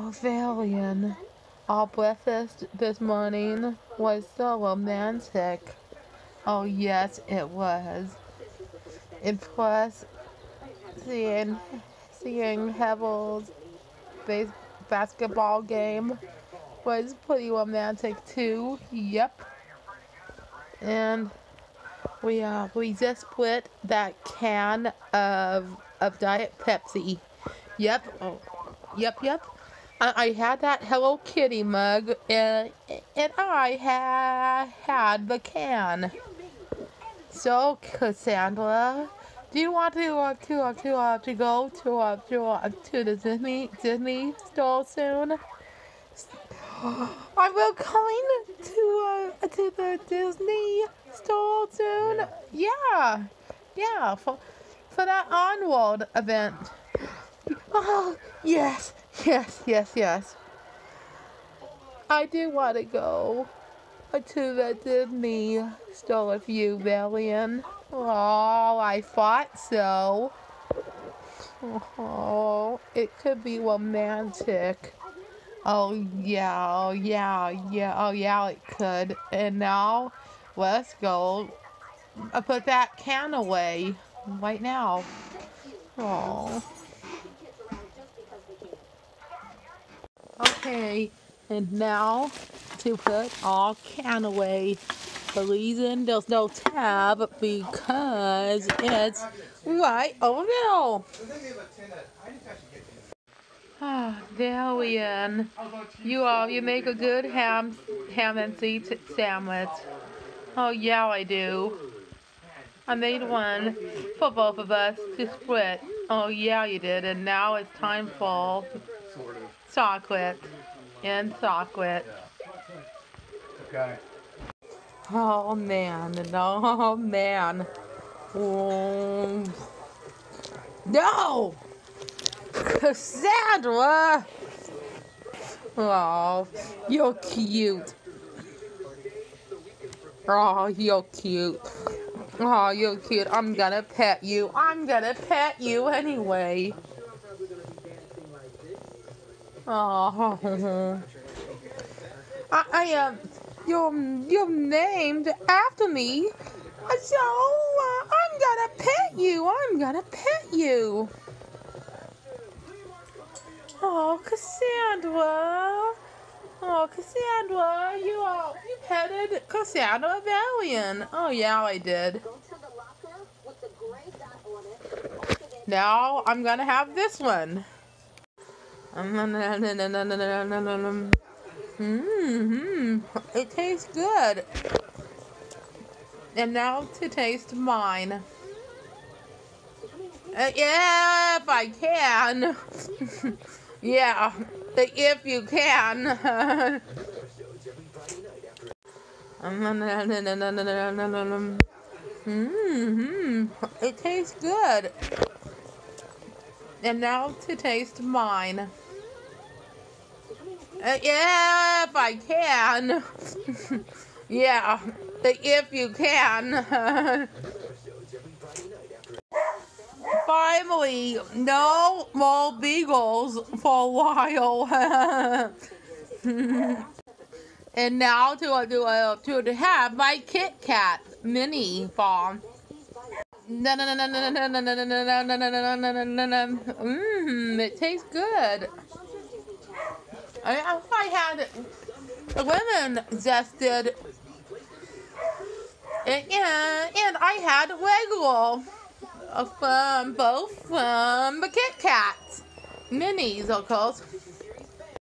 Oh, Valian. Our breakfast this morning was so romantic. Oh, yes, it was. And plus, seeing, seeing Hevel's basketball game was pretty romantic too. Yep. And we just split that can of Diet Pepsi. Yep. Oh, yep. I had that Hello Kitty mug, and I had the can. So, Cassandra, do you want to go to the Disney store soon? I will going to the Disney store soon. Yeah, for that Onward event. Oh, yes. I do want to go to the Disney store with you, Valian. Oh, I thought so. Oh, it could be romantic. Oh yeah, it could. And now, let's go. Put that can away right now. Oh. Okay, and now to put our can away. The reason there's no tab because it's right over there. Ah, Dalian, you make a good ham and seed sandwich. Oh yeah, I do. I made one for both of us to split. Oh yeah, you did. And now it's time for chocolate and chocolate. Okay. Oh man. No! Cassandra! Oh, you're cute. Oh, you're cute. Oh, you're cute. I'm gonna pet you. Anyway. Oh. You're named after me. So, I'm gonna pet you. Oh, Cassandra, you petted Cassandra Valian. Oh, yeah, I did. Now, I'm gonna have this one. It tastes good. And now to taste mine. Yeah, if I can. Yeah, if you can. It tastes good. And now to taste mine. Yeah, if I can. Yeah, if you can. Finally, no more beagles for a while. And now to have my Kit Kat mini farm. It tastes good. I had lemon zested, and I had regular from both from the Kit Kats minis, of course.